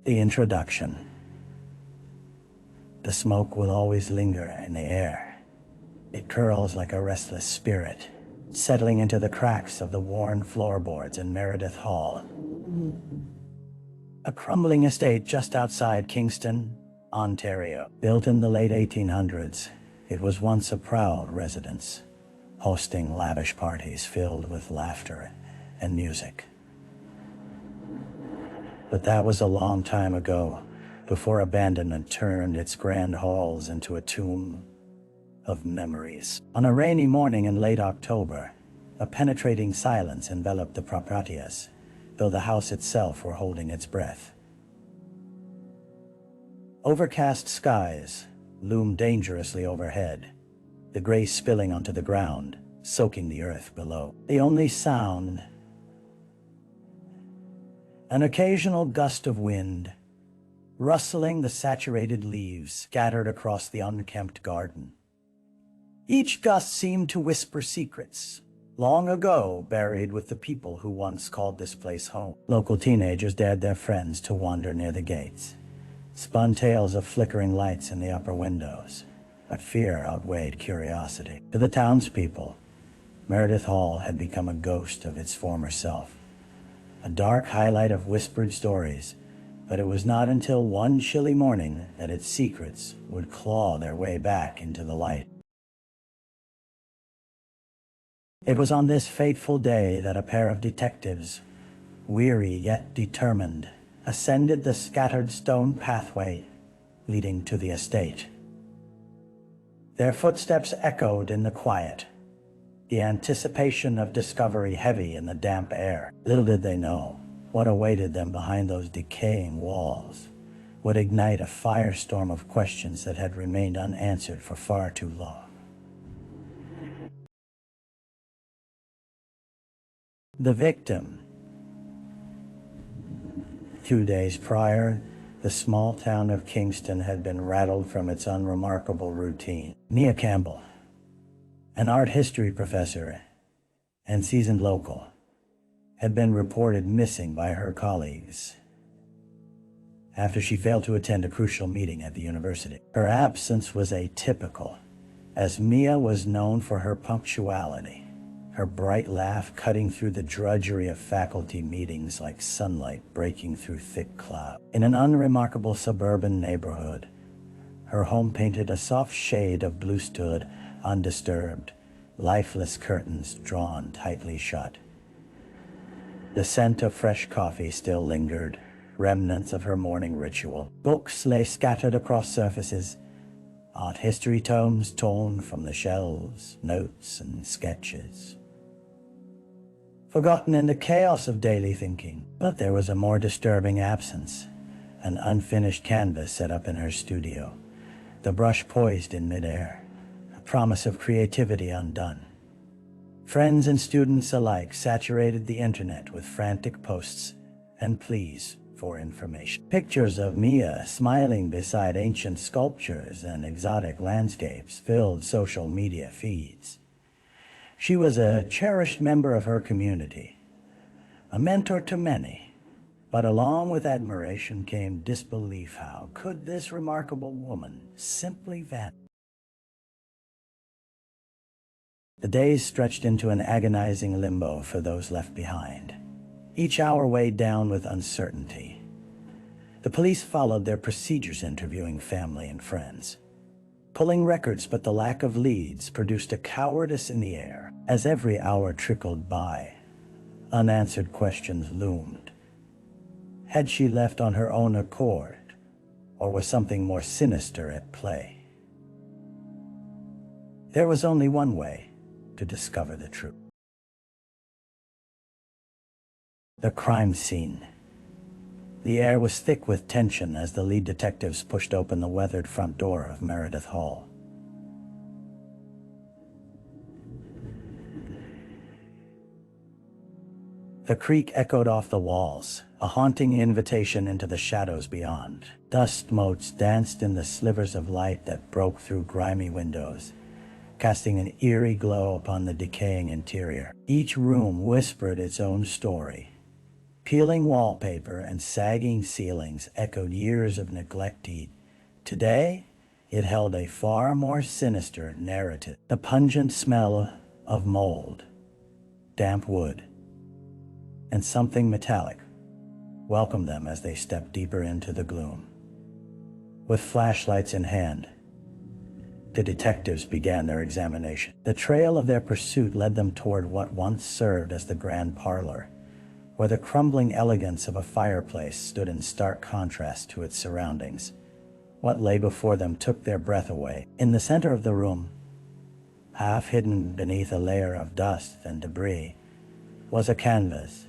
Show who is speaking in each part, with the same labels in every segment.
Speaker 1: The introduction. The smoke will always linger in the air. It curls like a restless spirit, settling into the cracks of the worn floorboards in Meredith Hall, a crumbling estate just outside Kingston, Ontario. Built in the late 1800s, it was once a proud residence, hosting lavish parties filled with laughter and music. But that was a long time ago, before abandonment turned its grand halls into a tomb of memories. On a rainy morning in late October, a penetrating silence enveloped the proprieties, though the house itself were holding its breath. Overcast skies loomed dangerously overhead, the gray spilling onto the ground, soaking the earth below. The only sound, an occasional gust of wind, rustling the saturated leaves scattered across the unkempt garden. Each gust seemed to whisper secrets, long ago buried with the people who once called this place home. Local teenagers dared their friends to wander near the gates, spun tales of flickering lights in the upper windows, but fear outweighed curiosity. To the townspeople, Meredith Hall had become a ghost of its former self, a dark highlight of whispered stories, but it was not until one chilly morning that its secrets would claw their way back into the light. It was on this fateful day that a pair of detectives, weary yet determined, ascended the scattered stone pathway leading to the estate. Their footsteps echoed in the quiet, the anticipation of discovery heavy in the damp air. Little did they know, what awaited them behind those decaying walls would ignite a firestorm of questions that had remained unanswered for far too long. The victim. 2 days prior, the small town of Kingston had been rattled from its unremarkable routine. Mia Campbell, an art history professor and seasoned local, had been reported missing by her colleagues after she failed to attend a crucial meeting at the university. Her absence was atypical, as Mia was known for her punctuality, her bright laugh cutting through the drudgery of faculty meetings like sunlight breaking through thick cloud. In an unremarkable suburban neighborhood, her home painted a soft shade of blue stood undisturbed, lifeless curtains drawn tightly shut. The scent of fresh coffee still lingered, remnants of her morning ritual. Books lay scattered across surfaces, art history tomes torn from the shelves, notes and sketches, forgotten in the chaos of daily thinking. But there was a more disturbing absence, an unfinished canvas set up in her studio, the brush poised in midair, a promise of creativity undone. Friends and students alike saturated the internet with frantic posts and pleas for information. Pictures of Mia smiling beside ancient sculptures and exotic landscapes filled social media feeds. She was a cherished member of her community, a mentor to many, but along with admiration came disbelief. How could this remarkable woman simply vanish? The days stretched into an agonizing limbo for those left behind, each hour weighed down with uncertainty. The police followed their procedures, interviewing family and friends, pulling records, but the lack of leads produced a cowardice in the air. As every hour trickled by, unanswered questions loomed. Had she left on her own accord, or was something more sinister at play? There was only one way to discover the truth. The crime scene. The air was thick with tension as the lead detectives pushed open the weathered front door of Meredith Hall. The creak echoed off the walls, a haunting invitation into the shadows beyond. Dust motes danced in the slivers of light that broke through grimy windows, casting an eerie glow upon the decaying interior. Each room whispered its own story, Peeling wallpaper and sagging ceilings echoed years of neglect. Today, it held a far more sinister narrative. The pungent smell of mold, damp wood, and something metallic welcomed them as they stepped deeper into the gloom. With flashlights in hand, the detectives began their examination. The trail of their pursuit led them toward what once served as the grand parlor, where the crumbling elegance of a fireplace stood in stark contrast to its surroundings. What lay before them took their breath away. In the center of the room, half hidden beneath a layer of dust and debris, was a canvas,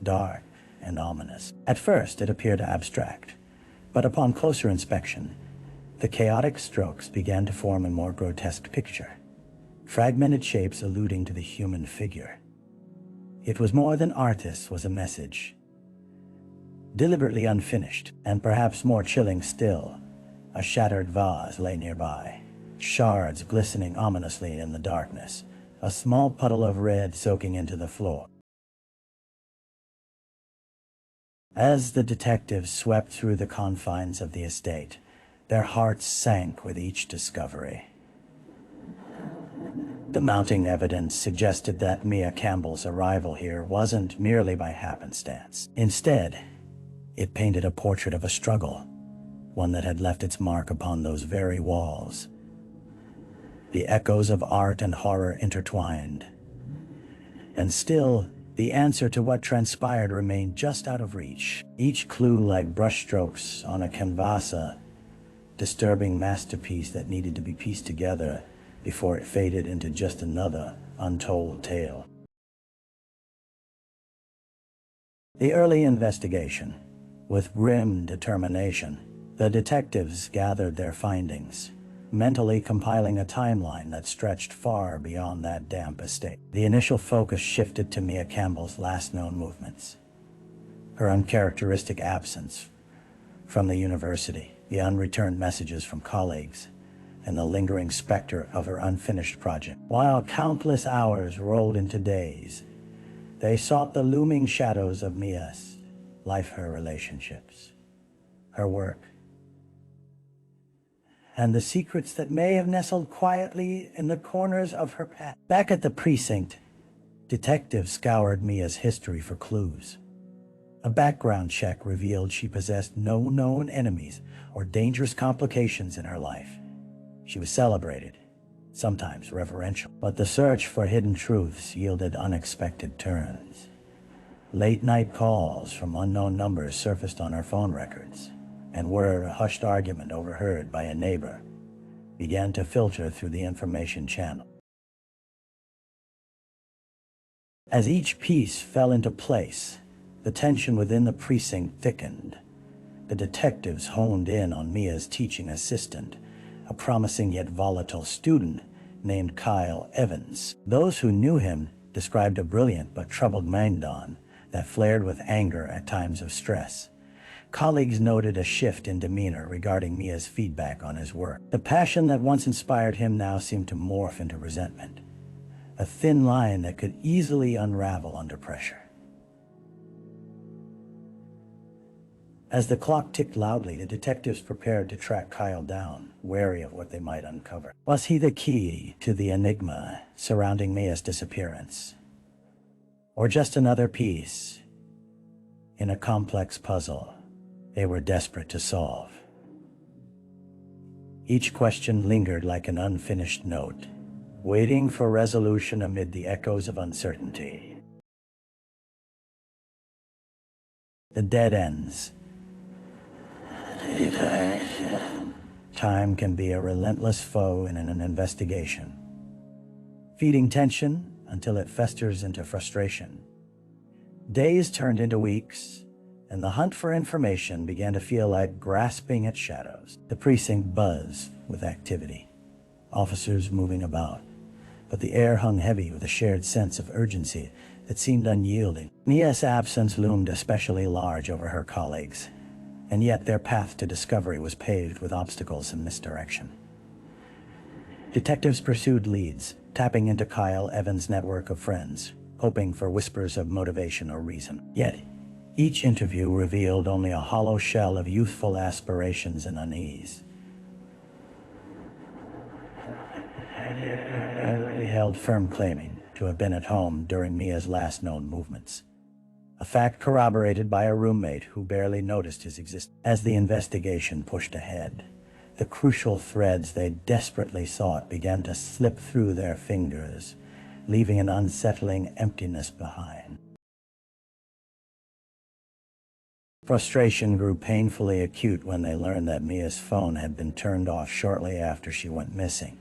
Speaker 1: dark and ominous. At first, it appeared abstract, but upon closer inspection, the chaotic strokes began to form a more grotesque picture, fragmented shapes alluding to the human figure. It was more than art. This was a message, deliberately unfinished, and perhaps more chilling still, a shattered vase lay nearby, shards glistening ominously in the darkness, a small puddle of red soaking into the floor. As the detectives swept through the confines of the estate, their hearts sank with each discovery. The mounting evidence suggested that Mia Campbell's arrival here wasn't merely by happenstance. Instead, it painted a portrait of a struggle, one that had left its mark upon those very walls. The echoes of art and horror intertwined. And still, the answer to what transpired remained just out of reach. Each clue like brushstrokes on a canvas, a disturbing masterpiece that needed to be pieced together before it faded into just another untold tale. The early investigation. With grim determination, the detectives gathered their findings, mentally compiling a timeline that stretched far beyond that damp estate. The initial focus shifted to Mia Campbell's last known movements. Her uncharacteristic absence from the university, the unreturned messages from colleagues, and the lingering specter of her unfinished project. While countless hours rolled into days, they sought the looming shadows of Mia's life, her relationships, her work, and the secrets that may have nestled quietly in the corners of her past. Back at the precinct, detectives scoured Mia's history for clues. A background check revealed she possessed no known enemies or dangerous complications in her life. She was celebrated, sometimes reverential, but the search for hidden truths yielded unexpected turns. Late-night calls from unknown numbers surfaced on her phone records, and word a hushed argument overheard by a neighbor began to filter through the information channel. As each piece fell into place, the tension within the precinct thickened. The detectives honed in on Mia's teaching assistant, a promising yet volatile student named Kyle Evans. Those who knew him described a brilliant but troubled mind that flared with anger at times of stress. Colleagues noted a shift in demeanor regarding Mia's feedback on his work. The passion that once inspired him now seemed to morph into resentment, a thin line that could easily unravel under pressure. As the clock ticked loudly, the detectives prepared to track Kyle down, wary of what they might uncover. Was he the key to the enigma surrounding Mia's disappearance? Or just another piece in a complex puzzle they were desperate to solve? Each question lingered like an unfinished note, waiting for resolution amid the echoes of uncertainty. The dead ends. Time can be a relentless foe in an investigation, feeding tension until it festers into frustration. Days turned into weeks, and the hunt for information began to feel like grasping at shadows. The precinct buzzed with activity, officers moving about, but the air hung heavy with a shared sense of urgency that seemed unyielding. Mia's absence loomed especially large over her colleagues, and yet their path to discovery was paved with obstacles and misdirection. Detectives pursued leads, tapping into Kyle Evans' network of friends, hoping for whispers of motivation or reason. Yet, Each interview revealed only a hollow shell of youthful aspirations and unease. He held firm claiming to have been at home during Mia's last known movements, a fact corroborated by a roommate who barely noticed his existence. As the investigation pushed ahead, the crucial threads they desperately sought began to slip through their fingers, leaving an unsettling emptiness behind. Frustration grew painfully acute when they learned that Mia's phone had been turned off shortly after she went missing,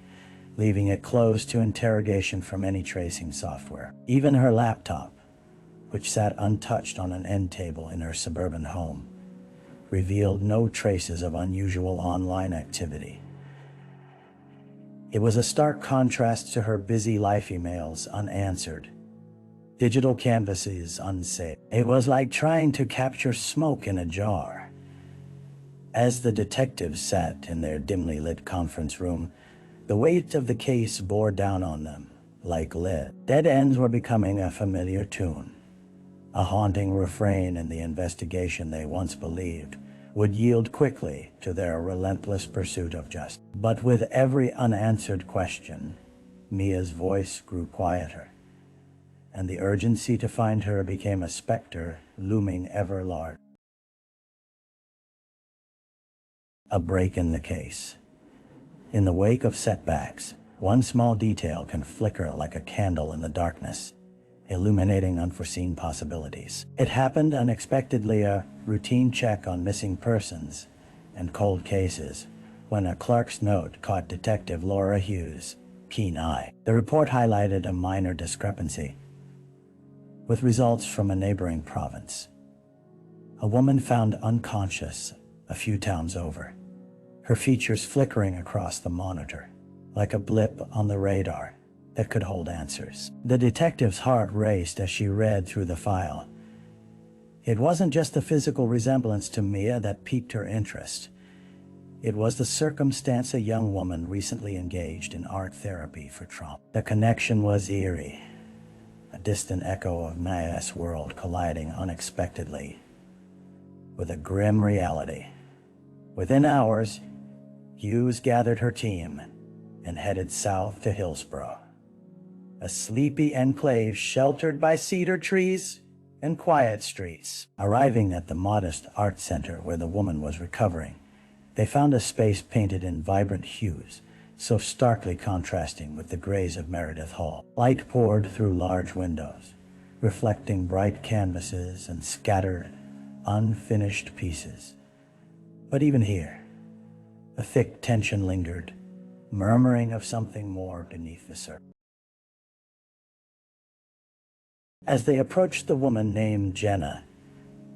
Speaker 1: leaving it closed to interrogation from any tracing software. Even her laptop, which sat untouched on an end table in her suburban home, revealed no traces of unusual online activity. It was a stark contrast to her busy life, emails unanswered, digital canvases unsaved. It was like trying to capture smoke in a jar. As the detectives sat in their dimly lit conference room, the weight of the case bore down on them like lead. Dead ends were becoming a familiar tune, a haunting refrain in the investigation they once believed would yield quickly to their relentless pursuit of justice. But with every unanswered question, Mia's voice grew quieter, and the urgency to find her became a specter looming ever larger. A break in the case. In the wake of setbacks, one small detail can flicker like a candle in the darkness, illuminating unforeseen possibilities. It happened unexpectedly, a routine check on missing persons and cold cases, when a clerk's note caught Detective Laura Hughes' keen eye. The report highlighted a minor discrepancy with results from a neighboring province. A woman found unconscious a few towns over, her features flickering across the monitor, like a blip on the radar that could hold answers. The detective's heart raced as she read through the file. It wasn't just the physical resemblance to Mia that piqued her interest. It was the circumstance a young woman recently engaged in art therapy for trauma. The connection was eerie, a distant echo of Mia's world colliding unexpectedly with a grim reality. Within hours, Hughes gathered her team and headed south to Hillsborough, a sleepy enclave sheltered by cedar trees and quiet streets. Arriving at the modest art center where the woman was recovering, they found a space painted in vibrant hues, so starkly contrasting with the grays of Meredith Hall. Light poured through large windows, reflecting bright canvases and scattered, unfinished pieces. But even here, a thick tension lingered, murmuring of something more beneath the surface. As they approached the woman named Jenna,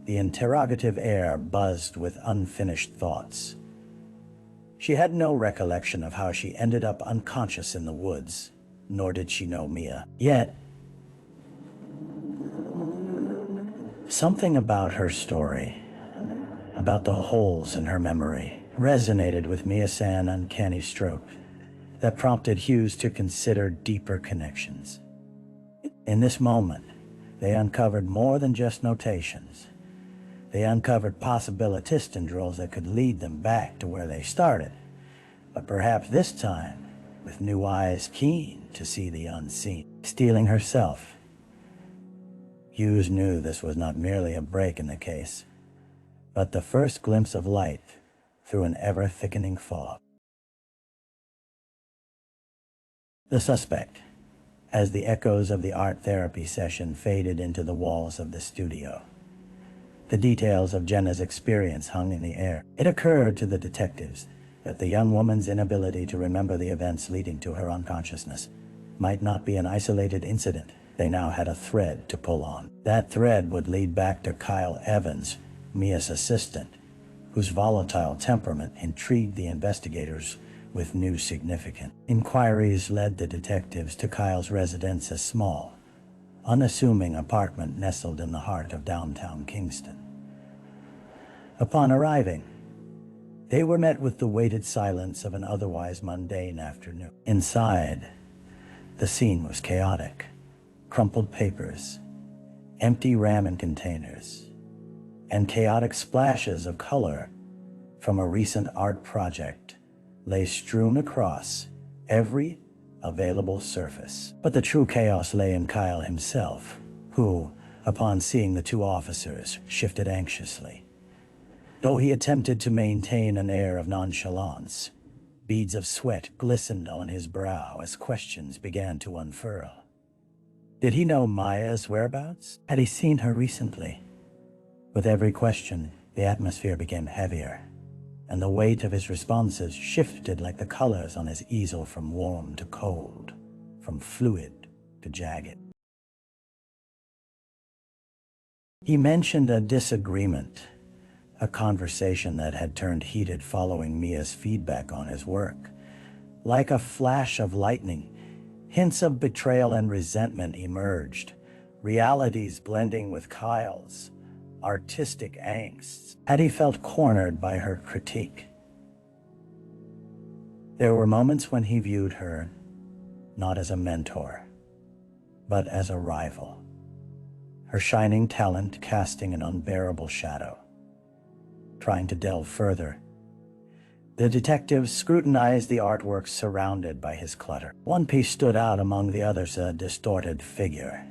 Speaker 1: the interrogative air buzzed with unfinished thoughts. She had no recollection of how she ended up unconscious in the woods, nor did she know Mia. Yet, something about her story, about the holes in her memory, resonated with Mia's uncanny stroke that prompted Hughes to consider deeper connections. In this moment, they uncovered more than just notations. They uncovered possibility tendrils that could lead them back to where they started, but perhaps this time with new eyes keen to see the unseen. Stealing herself. Hughes knew this was not merely a break in the case, but the first glimpse of light through an ever-thickening fog. The suspect, as the echoes of the art therapy session faded into the walls of the studio. The details of Jenna's experience hung in the air. It occurred to the detectives that the young woman's inability to remember the events leading to her unconsciousness might not be an isolated incident. They now had a thread to pull on. That thread would lead back to Kyle Evans, Mia's assistant, whose volatile temperament intrigued the investigators with new significance. Inquiries led the detectives to Kyle's residence, a small, unassuming apartment nestled in the heart of downtown Kingston. Upon arriving, they were met with the weighted silence of an otherwise mundane afternoon. Inside, the scene was chaotic. Crumpled papers, empty ramen containers, and chaotic splashes of color from a recent art project lay strewn across every available surface. But the true chaos lay in Kyle himself, who, upon seeing the two officers, shifted anxiously. Though he attempted to maintain an air of nonchalance, beads of sweat glistened on his brow as questions began to unfurl. Did he know Maya's whereabouts? Had he seen her recently? With every question, the atmosphere became heavier, and the weight of his responses shifted like the colors on his easel from warm to cold, from fluid to jagged. He mentioned a disagreement, a conversation that had turned heated following Mia's feedback on his work. Like a flash of lightning, hints of betrayal and resentment emerged, realities blending with Kyle's artistic angst. Had he felt cornered by her critique? There were moments when he viewed her not as a mentor, but as a rival, her shining talent casting an unbearable shadow. Trying to delve further, the detectives scrutinized the artwork surrounded by his clutter. One piece stood out among the others, a distorted figure,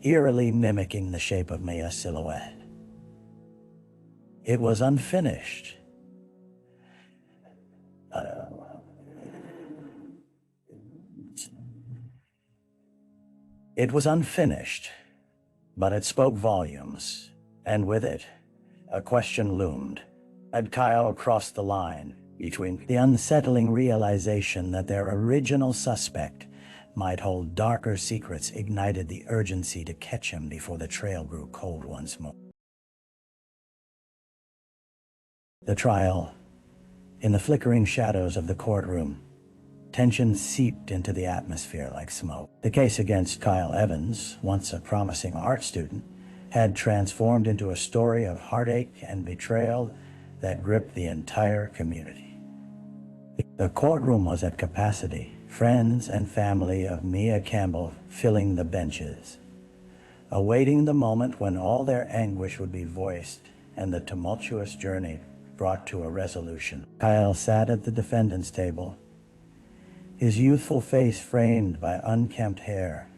Speaker 1: eerily mimicking the shape of Mia's silhouette. It was unfinished. It was unfinished, but it spoke volumes, and with it, a question loomed. Had Kyle crossed the line between the unsettling realization that their original suspect might hold darker secrets ignited the urgency to catch him before the trail grew cold once more. The trial. In the flickering shadows of the courtroom, tension seeped into the atmosphere like smoke. The case against Kyle Evans, once a promising art student, had transformed into a story of heartache and betrayal that gripped the entire community. The courtroom was at capacity, friends and family of Mia Campbell filling the benches, awaiting the moment when all their anguish would be voiced and the tumultuous journey brought to a resolution. Kyle sat at the defendant's table, his youthful face framed by unkempt hair,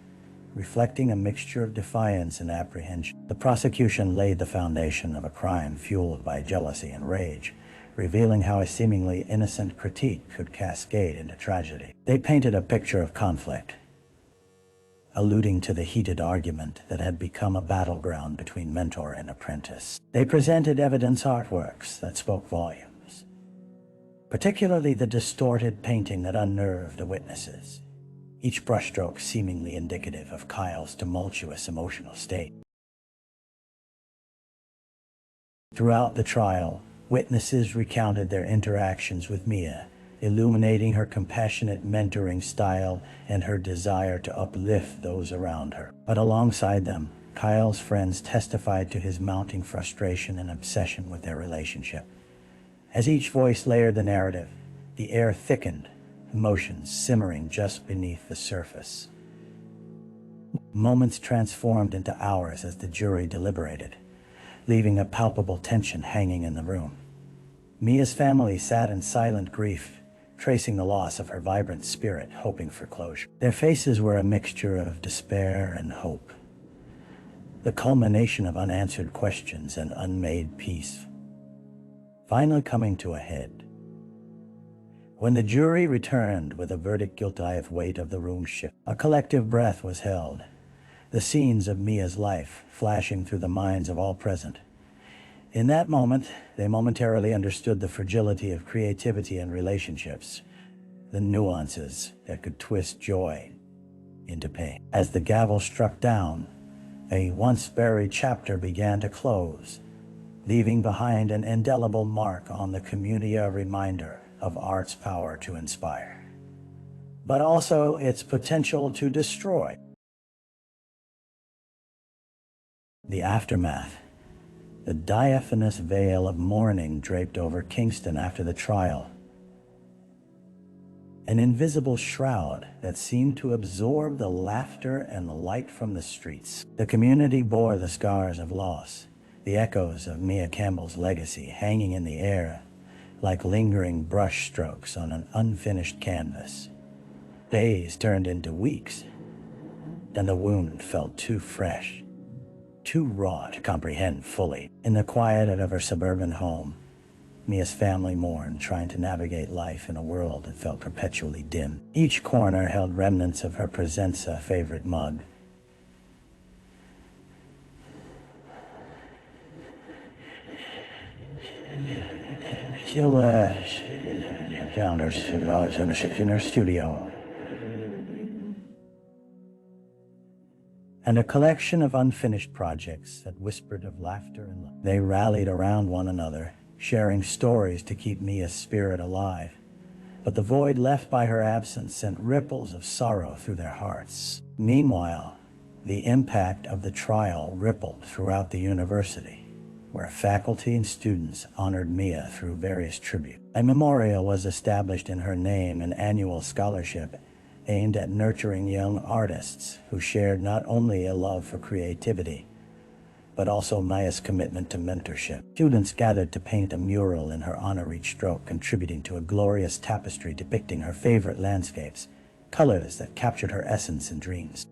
Speaker 1: reflecting a mixture of defiance and apprehension. The prosecution laid the foundation of a crime fueled by jealousy and rage, revealing how a seemingly innocent critique could cascade into tragedy. They painted a picture of conflict, alluding to the heated argument that had become a battleground between mentor and apprentice. They presented evidence artworks that spoke volumes, particularly the distorted painting that unnerved the witnesses, each brushstroke seemingly indicative of Kyle's tumultuous emotional state. Throughout the trial, witnesses recounted their interactions with Mia, illuminating her compassionate mentoring style and her desire to uplift those around her. But alongside them, Kyle's friends testified to his mounting frustration and obsession with their relationship. As each voice layered the narrative, the air thickened, emotions simmering just beneath the surface. Moments transformed into hours as the jury deliberated, leaving a palpable tension hanging in the room. Mia's family sat in silent grief, tracing the loss of her vibrant spirit, hoping for closure. Their faces were a mixture of despair and hope, the culmination of unanswered questions and unmade peace, finally coming to a head. When the jury returned with a verdict guilty, the weight of the room shifted. A collective breath was held, the scenes of Mia's life flashing through the minds of all present. In that moment, they momentarily understood the fragility of creativity and relationships, the nuances that could twist joy into pain. As the gavel struck down, a once buried chapter began to close, leaving behind an indelible mark on the community, a reminder of art's power to inspire, but also its potential to destroy. The aftermath. The diaphanous veil of mourning draped over Kingston after the trial. An invisible shroud that seemed to absorb the laughter and the light from the streets. The community bore the scars of loss, the echoes of Mia Campbell's legacy hanging in the air like lingering brush strokes on an unfinished canvas. Days turned into weeks, and the wound felt too fresh, too raw to comprehend fully. In the quiet of her suburban home, Mia's family mourned, trying to navigate life in a world that felt perpetually dim. Each corner held remnants of her Presenza favorite mug. She'll, found her in her studio. And a collection of unfinished projects that whispered of laughter and love. They rallied around one another, sharing stories to keep Mia's spirit alive. But the void left by her absence sent ripples of sorrow through their hearts. Meanwhile, the impact of the trial rippled throughout the university, where faculty and students honored Mia through various tributes. A memorial was established in her name, an annual scholarship aimed at nurturing young artists who shared not only a love for creativity, but also Mia's commitment to mentorship. Students gathered to paint a mural in her honor, each stroke contributing to a glorious tapestry depicting her favorite landscapes, colors that captured her essence and dreams.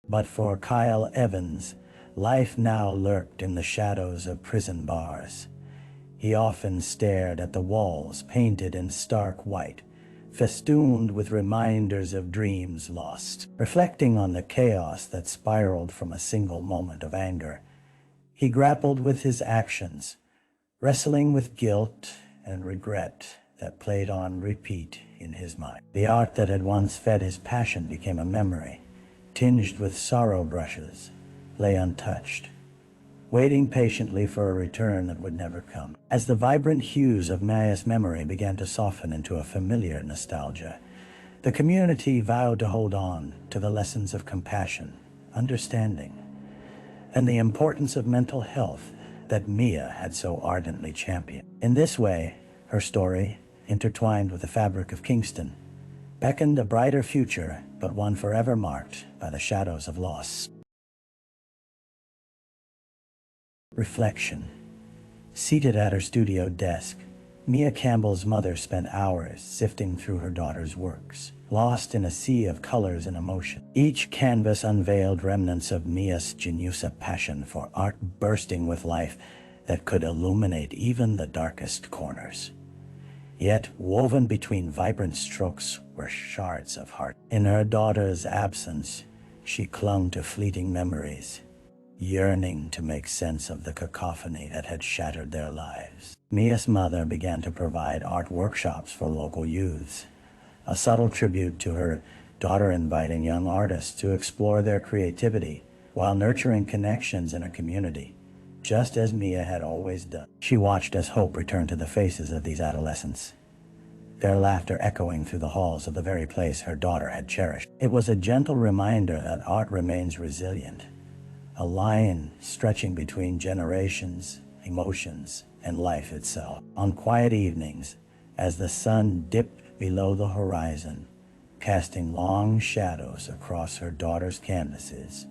Speaker 1: But for Kyle Evans, life now lurked in the shadows of prison bars. He often stared at the walls painted in stark white, festooned with reminders of dreams lost. Reflecting on the chaos that spiraled from a single moment of anger, he grappled with his actions, wrestling with guilt and regret that played on repeat in his mind. The art that had once fed his passion became a memory, tinged with sorrow brushes, lay untouched, waiting patiently for a return that would never come. As the vibrant hues of Mia's memory began to soften into a familiar nostalgia, the community vowed to hold on to the lessons of compassion, understanding, and the importance of mental health that Mia had so ardently championed. In this way, her story, intertwined with the fabric of Kingston, beckoned a brighter future, but one forever marked by the shadows of loss. Reflection. Seated at her studio desk, Mia Campbell's mother spent hours sifting through her daughter's works, lost in a sea of colors and emotion. Each canvas unveiled remnants of Mia's genuine passion for art, bursting with life that could illuminate even the darkest corners. Yet, woven between vibrant strokes were shards of heart. In her daughter's absence, she clung to fleeting memories, yearning to make sense of the cacophony that had shattered their lives. Mia's mother began to provide art workshops for local youths, a subtle tribute to her daughter, inviting young artists to explore their creativity while nurturing connections in a community, just as Mia had always done. She watched as hope returned to the faces of these adolescents, their laughter echoing through the halls of the very place her daughter had cherished. It was a gentle reminder that art remains resilient, a line stretching between generations, emotions, and life itself. On quiet evenings, as the sun dipped below the horizon, casting long shadows across her daughter's canvases,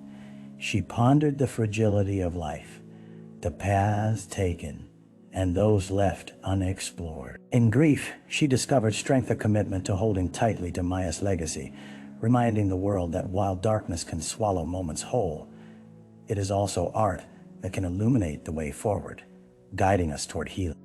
Speaker 1: she pondered the fragility of life, the paths taken, and those left unexplored. In grief, she discovered strength, a commitment to holding tightly to Mia's legacy, reminding the world that while darkness can swallow moments whole, it is also art that can illuminate the way forward, guiding us toward healing.